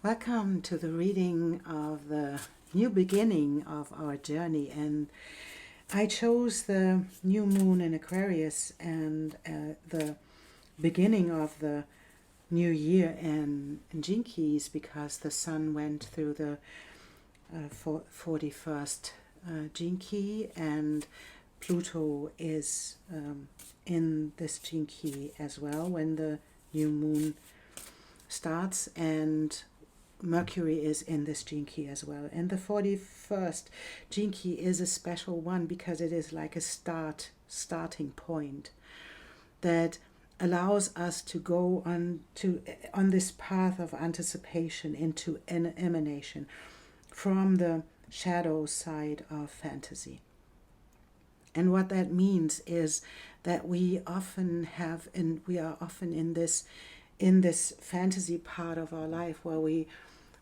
Welcome to the reading of the new beginning of our journey, and I chose the new moon in Aquarius and the beginning of the new year in Gene Keys because the sun went through the 41st Gene Key, and Pluto is in this Gene Key as well when the new moon starts, and Mercury is in this gene key as well. And the 41st gene key is a special one because it is like a starting point that allows us to go on this path of anticipation into an emanation from the shadow side of fantasy. And what that means is that we are often in this fantasy part of our life where we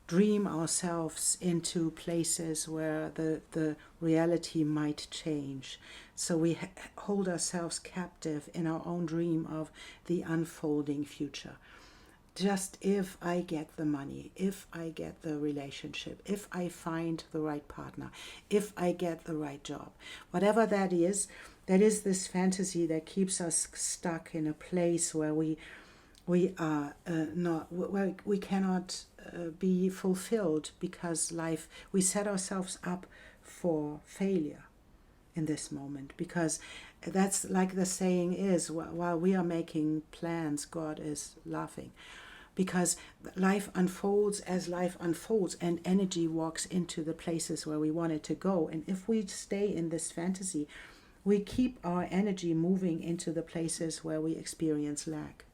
dream ourselves into places where the reality might change. So we hold ourselves captive in our own dream of the unfolding future. Just if I get the money, if I get the relationship, if I find the right partner, if I get the right job, whatever that is this fantasy that keeps us stuck in a place where we are we cannot be fulfilled because we set ourselves up for failure in this moment, because that's like the saying is, while we are making plans, God is laughing, because life unfolds as life unfolds and energy walks into the places where we want it to go. And if we stay in this fantasy, we keep our energy moving into the places where we experience lack.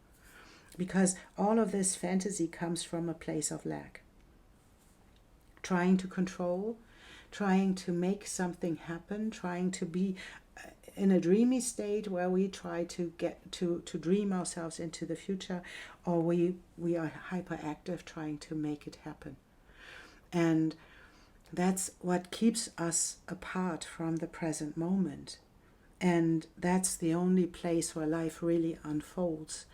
Because all of this fantasy comes from a place of lack. Trying to control, trying to make something happen, trying to be in a dreamy state where we try to get to dream ourselves into the future, or we are hyperactive trying to make it happen. And that's what keeps us apart from the present moment. And that's the only place where life really unfolds.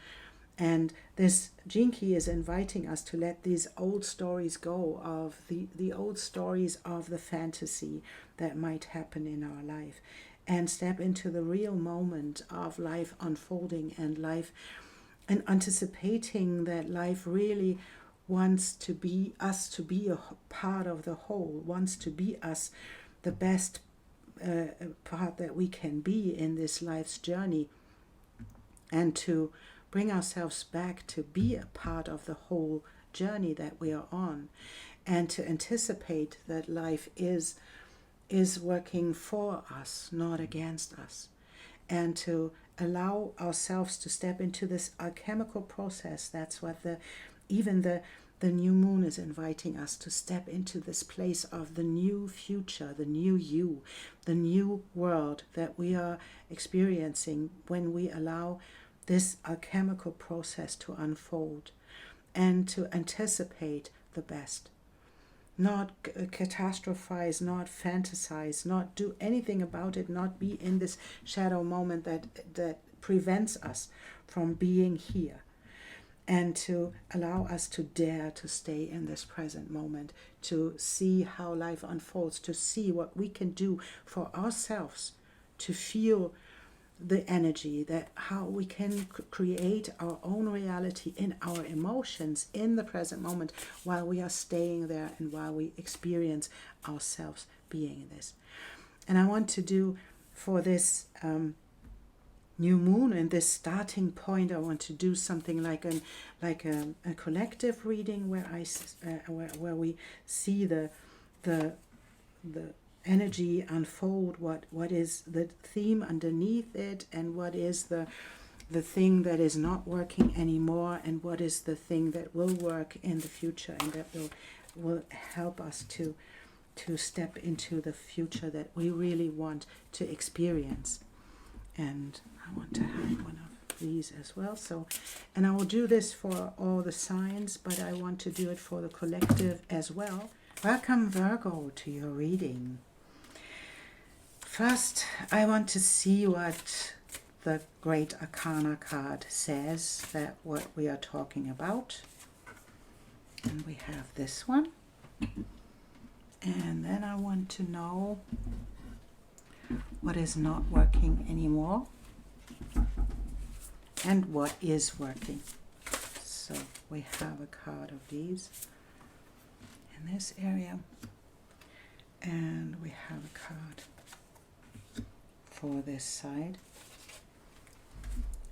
And this gene key is inviting us to let these old stories go, of the old stories of the fantasy that might happen in our life, and step into the real moment of life unfolding and anticipating that life really wants to be us, to be a part of the whole, wants to be us, the best part that we can be in this life's journey, and to bring ourselves back to be a part of the whole journey that we are on, and to anticipate that life is working for us, not against us, and to allow ourselves to step into this alchemical process. That's what the new moon is inviting us to step into, this place of the new future, the new you, the new world that we are experiencing when we allow this alchemical process to unfold, and to anticipate the best. Not catastrophize, not fantasize, not do anything about it, not be in this shadow moment that prevents us from being here, and to allow us to dare to stay in this present moment, to see how life unfolds, to see what we can do for ourselves, to feel the energy, that how we can create our own reality in our emotions in the present moment while we are staying there and while we experience ourselves being in this. And I want to do for this new moon and this starting point, I want to do something like a collective reading where where we see the energy unfold, what is the theme underneath it, and what is the thing that is not working anymore, and what is the thing that will work in the future, and that will help us to step into the future that we really want to experience. And I want to have one of these as well. So, and I will do this for all the signs, but I want to do it for the collective as well. Welcome, Virgo, to your reading. First, I want to see what the Great Arcana card says, that what we are talking about. And we have this one. And then I want to know what is not working anymore and what is working. So we have a card of these in this area, and we have a card for this side,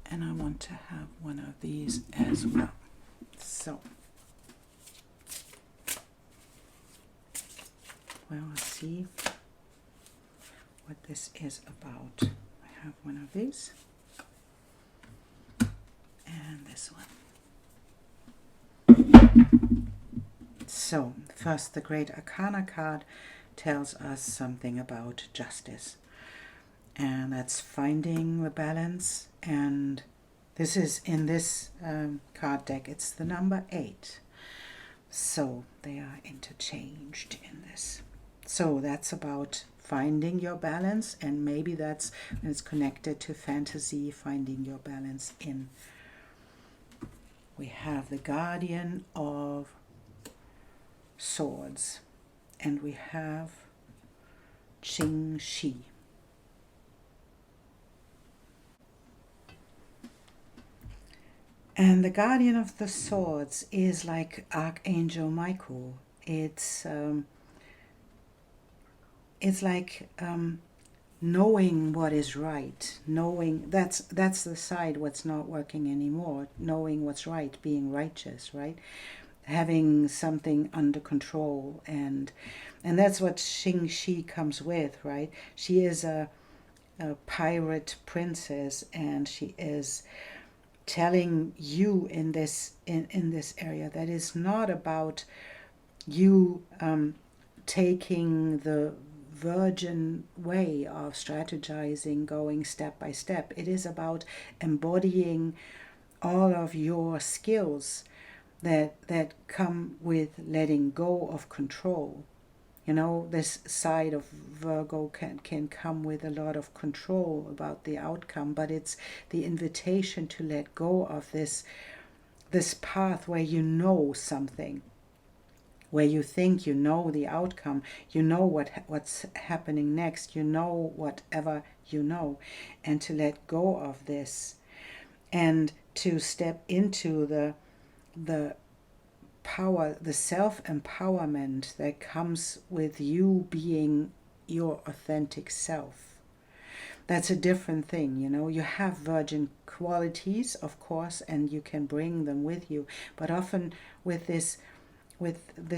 and I want to have one of these as well. So we'll see what this is about. I have one of these and this one. So first, the Great Arcana card tells us something about justice, and that's finding the balance. And this is in this card deck, it's the number 8, so they are interchanged in this. So that's about finding your balance, and maybe that's when it's connected to fantasy, finding your balance in. We have the Guardian of Swords, and we have Qing Shi. And the Guardian of the Swords is like Archangel Michael. It's like knowing what is right, knowing that's the side what's not working anymore, knowing what's right, being righteous, right? Having something under control, and that's what Qing Shi comes with, right? She is a pirate princess, and she is telling you in this area that is not about you taking the virgin way of strategizing, going step by step. It is about embodying all of your skills that come with letting go of control. You know, this side of Virgo can come with a lot of control about the outcome, but it's the invitation to let go of this path where you know something, where you think you know the outcome, you know what's happening next, you know whatever you know, and to let go of this and to step into the power, the self-empowerment that comes with you being your authentic self. That's a different thing, you know. You have virgin qualities, of course, and you can bring them with you, but often with this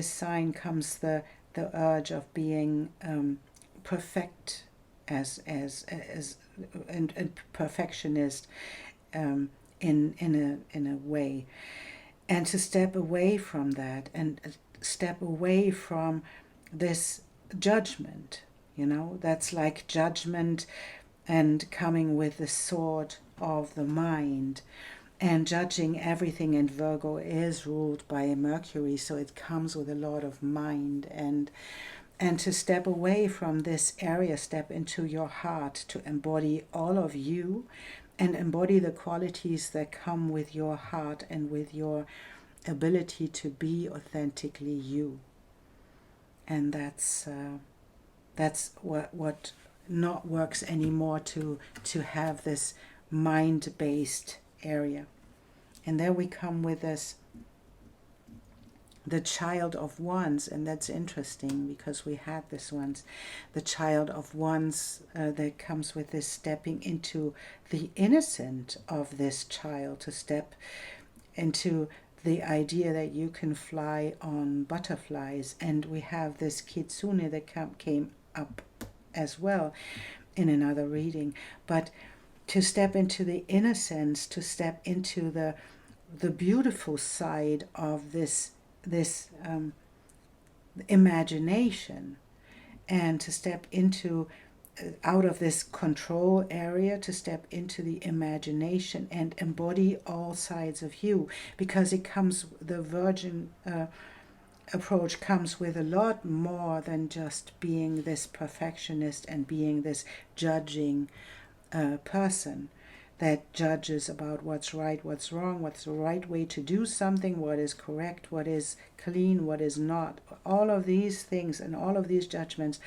sign comes the urge of being perfect and perfectionist in a way, and to step away from that and step away from this judgment. You know, that's like judgment and coming with the sword of the mind and judging everything. And Virgo is ruled by Mercury, so it comes with a lot of mind, and to step away from this area, step into your heart, to embody all of you and embody the qualities that come with your heart and with your ability to be authentically you. And that's what not works anymore, to have this mind-based area. And there we come with this, the Child of Wands, and that's interesting because we had this once, the Child of Wands that comes with this stepping into the innocent of this child, to step into the idea that you can fly on butterflies. And we have this Kitsune that came up as well in another reading. But to step into the innocence, to step into the beautiful side of this imagination, and to step into out of this control area, to step into the imagination and embody all sides of you, because it comes, the virgin approach comes with a lot more than just being this perfectionist and being this judging person. that judges about what's right, what's wrong, what's the right way to do something, what is correct, what is clean, what is not. All of these things and all of these judgments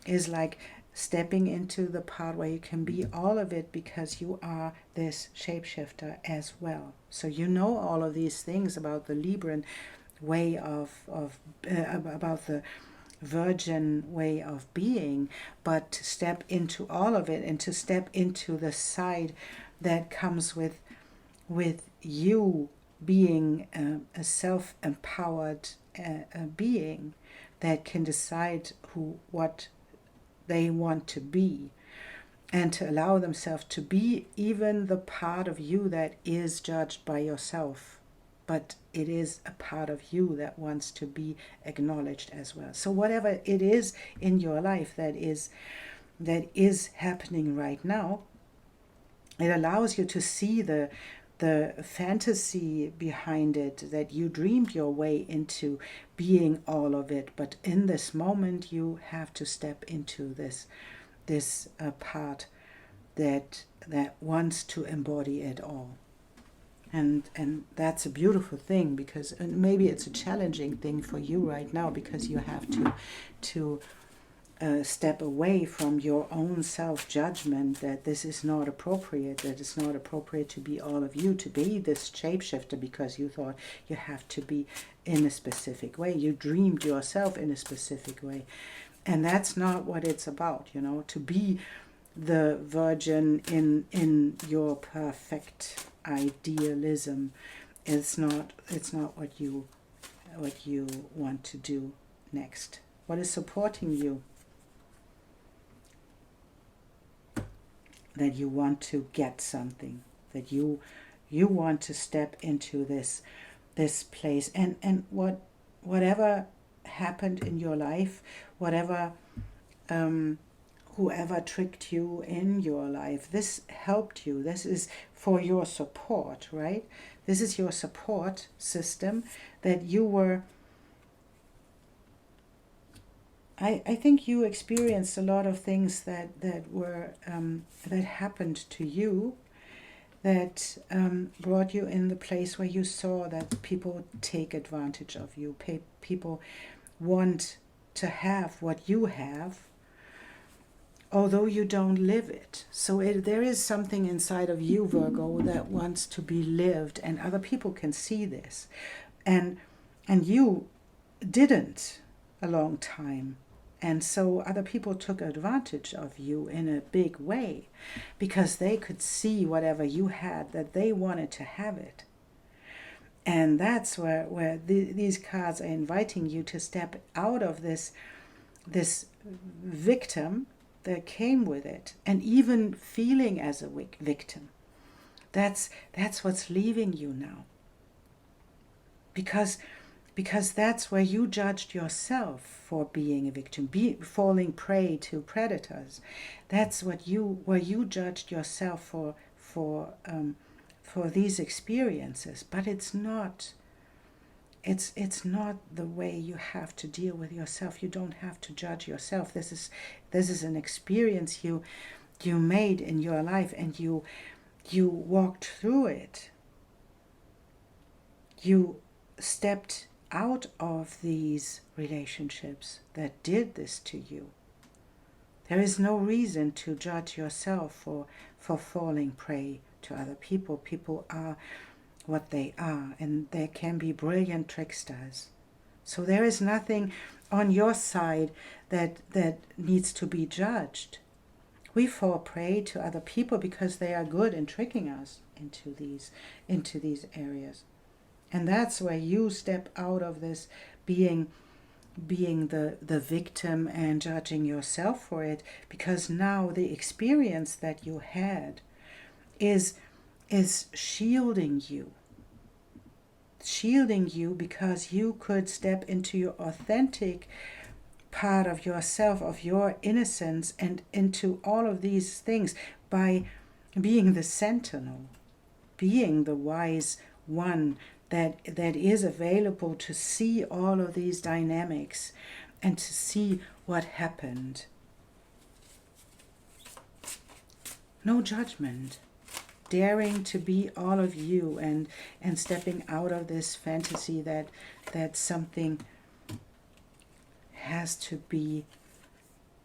is like stepping into the part where you can be all of it, because you are this shapeshifter as well. So you know all of these things about the Libran way about the Virgin way of being, but to step into all of it and to step into the side that comes with you being a self-empowered being that can decide what they want to be, and to allow themselves to be even the part of you that is judged by yourself, but it is a part of you that wants to be acknowledged as well. So whatever it is in your life that is happening right now, it allows you to see the fantasy behind it, that you dreamed your way into being all of it, but in this moment you have to step into this part that wants to embody it all. And that's a beautiful thing, because, and maybe it's a challenging thing for you right now, because you have to step away from your own self-judgment that this is not appropriate, that it's not appropriate to be all of you, to be this shapeshifter, because you thought you have to be in a specific way. You dreamed yourself in a specific way. And that's not what it's about, you know, to be the Virgin in your perfect idealism. It's not what you want to do next. What is supporting you? That you want to get something, that you want to step into this place, and whatever happened in your life, whatever whoever tricked you in your life, this helped you. This is for your support, right? This is your support system, that you were, I think you experienced a lot of things that were that happened to you, that brought you in the place where you saw that people take advantage of you. People want to have what you have, although you don't live it. So there is something inside of you, Virgo, that wants to be lived, and other people can see this. And you didn't a long time. And so other people took advantage of you in a big way, because they could see whatever you had, that they wanted to have it. And that's where these cards are inviting you to step out of this victim that came with it, and even feeling as a victim. That's what's leaving you now. Because that's where you judged yourself for being a victim, falling prey to predators. That's where you judged yourself for these experiences. But it's not the way you have to deal with yourself. You don't have to judge yourself. This is an experience you made in your life, and you walked through it. You stepped out of these relationships that did this to you. There is no reason to judge yourself for falling prey to other people. People are what they are, and there can be brilliant tricksters. So there is nothing on your side that needs to be judged. We fall prey to other people because they are good in tricking us into these areas. And that's where you step out of this being the victim and judging yourself for it, because now the experience that you had is shielding you because you could step into your authentic part of yourself, of your innocence, and into all of these things by being the sentinel, being the wise one that is available to see all of these dynamics and to see what happened. No judgment. daring to be all of you, and stepping out of this fantasy that something has to be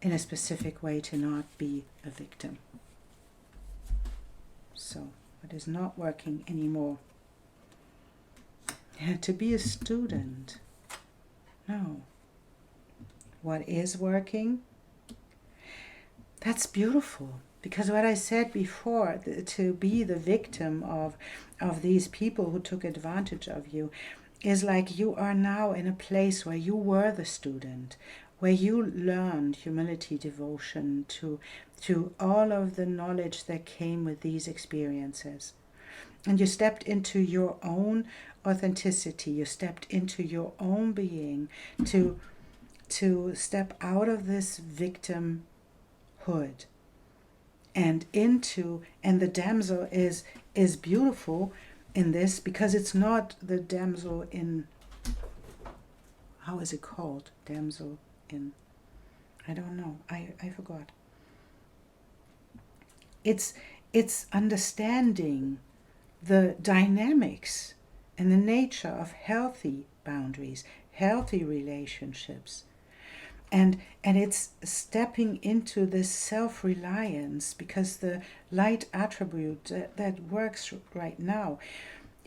in a specific way to not be a victim. So it is not working anymore. To be a student, no. What is working? That's beautiful. Because what I said before, to be the victim of these people who took advantage of you, is like you are now in a place where you were the student, where you learned humility, devotion to all of the knowledge that came with these experiences. And you stepped into your own authenticity, you stepped into your own being to step out of this victimhood and the damsel is beautiful in this, because it's not the damsel in, how is it called? Damsel in, I don't know, I forgot. It's understanding the dynamics and the nature of healthy boundaries, healthy relationships. And it's stepping into this self-reliance, because the light attribute that works right now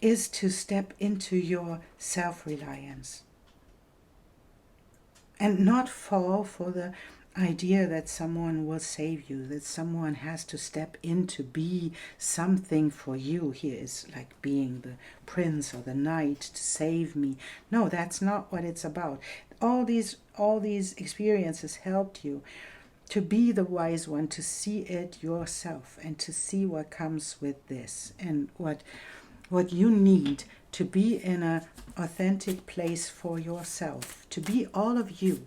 is to step into your self-reliance. And not fall for the idea that someone will save you, that someone has to step in to be something for you. Here is like being the prince or the knight to save me. No, that's not what it's about. All these experiences helped you to be the wise one, to see it yourself, and to see what comes with this, and what you need to be in an authentic place for yourself, to be all of you,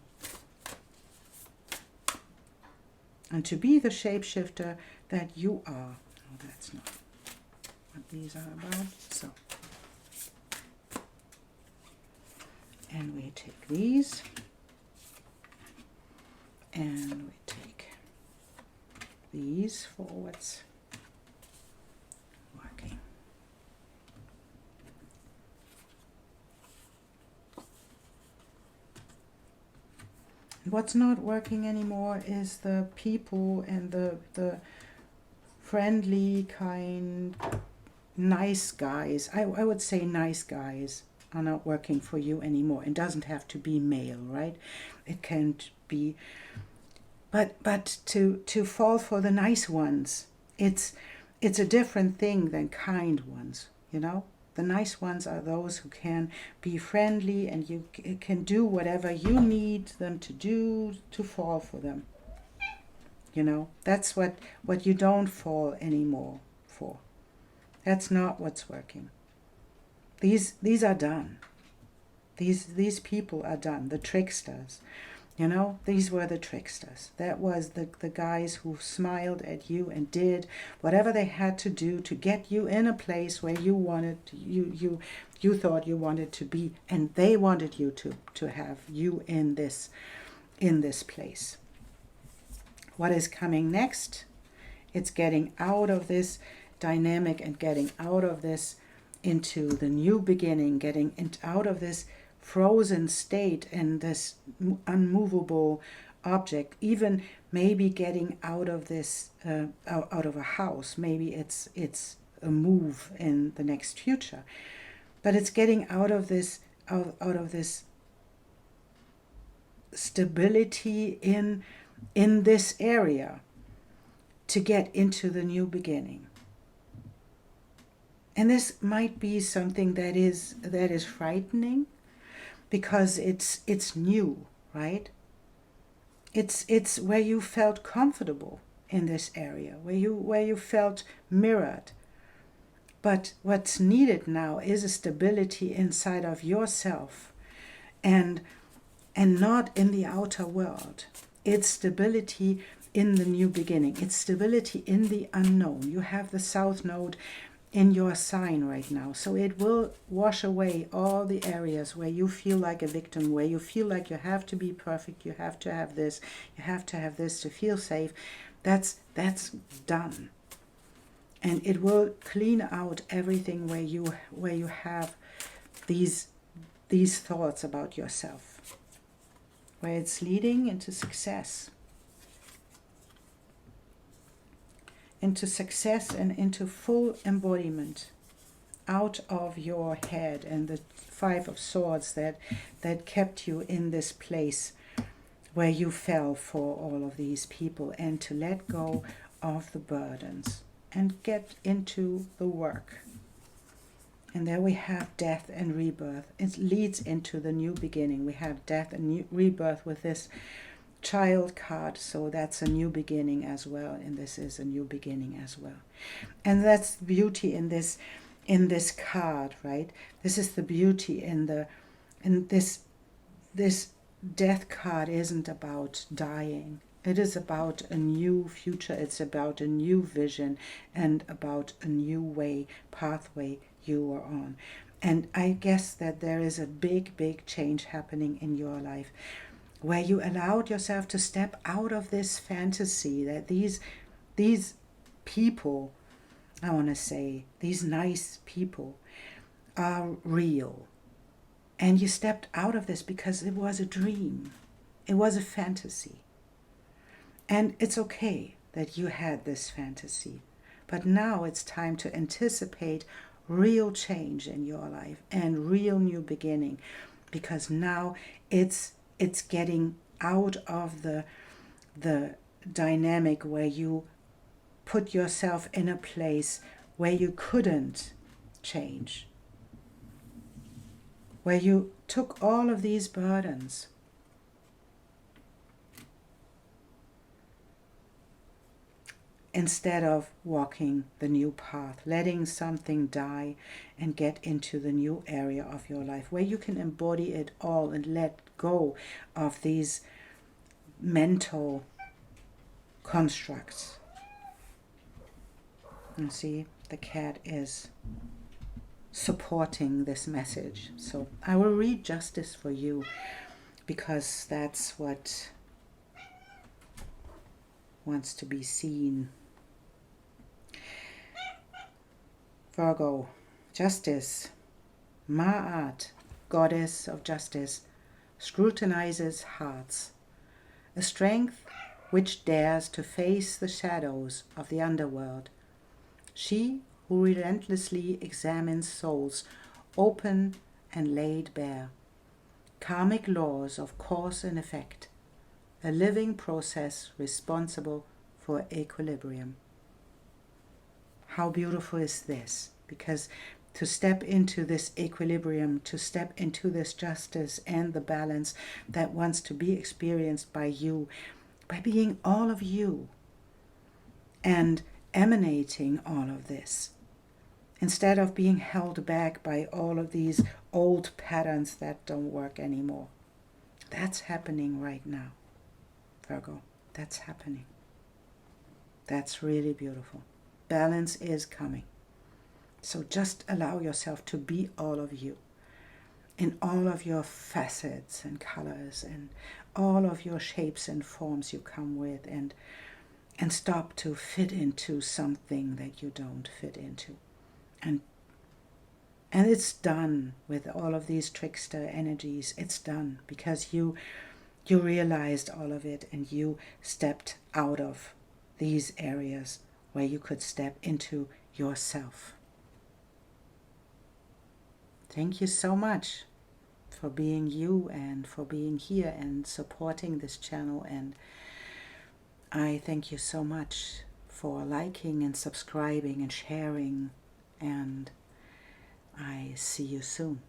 and to be the shapeshifter that you are. Oh, that's not what these are about. So, and we take these, and we take these for what's working. What's not working anymore is the people and the friendly, kind, nice guys. I would say nice guys are not working for you anymore. It doesn't have to be male, right? It can't be. But to fall for the nice ones, it's a different thing than kind ones, you know? The nice ones are those who can be friendly, and you can do whatever you need them to do to fall for them. You know, that's what you don't fall anymore for. That's not what's working. These are done. These people are done. The tricksters, you know, these were the tricksters. That was the guys who smiled at you and did whatever they had to do to get you in a place where you wanted you thought you wanted to be, and they wanted you to have you in this place. What is coming next? It's getting out of this dynamic and getting out of this into the new beginning, getting out of this frozen state and this unmovable object, even maybe getting out of this, out of a house. Maybe it's a move in the next future, but it's getting out of this stability in this area to get into the new beginning. And this might be something that is frightening, because it's new, right? It's where you felt comfortable in this area, where you felt mirrored. But what's needed now is a stability inside of yourself, and not in the outer world. It's stability in the new beginning. It's stability in the unknown. You have the South Node in your sign right now, so it will wash away all the areas where you feel like a victim, where you feel like you have to be perfect, you have to have this, you have to have this to feel safe. That's done. And it will clean out everything where you have these thoughts about yourself, where it's leading into success. Into success and into full embodiment out of your head and the Five of Swords that kept you in this place where you fell for all of these people, and to let go of the burdens and get into the work. And there we have death and rebirth. It leads into the new beginning. We have death and new rebirth with this Child card, so that's a new beginning as well, and this is a new beginning as well. And that's the beauty in this card, right? This is the beauty in this death card isn't about dying. It is about a new future. It's about a new vision and about a new pathway you are on. And I guess that there is a big change happening in your life, where you allowed yourself to step out of this fantasy that these people, I want to say, these nice people are real. And you stepped out of this because it was a dream. It was a fantasy. And it's okay that you had this fantasy. But now it's time to anticipate real change in your life and real new beginning, because now it's getting out of the dynamic where you put yourself in a place where you couldn't change, where you took all of these burdens instead of walking the new path, letting something die and get into the new area of your life where you can embody it all and let go of these mental constructs. And see, the cat is supporting this message. So I will read justice for you, because that's what wants to be seen. Virgo, justice. Ma'at, goddess of justice, scrutinizes hearts, a strength which dares to face the shadows of the underworld. She who relentlessly examines souls open and laid bare, karmic laws of cause and effect, a living process responsible for equilibrium. How beautiful is this? Because to step into this equilibrium, to step into this justice and the balance that wants to be experienced by you, by being all of you and emanating all of this, instead of being held back by all of these old patterns that don't work anymore. That's happening right now, Virgo. That's happening. That's really beautiful. Balance is coming. So just allow yourself to be all of you, in all of your facets and colors and all of your shapes and forms you come with, and stop to fit into something that you don't fit into. And it's done with all of these trickster energies. It's done because you realized all of it, and you stepped out of these areas where you could step into yourself. Thank you so much for being you and for being here and supporting this channel. And I thank you so much for liking and subscribing and sharing. And I see you soon.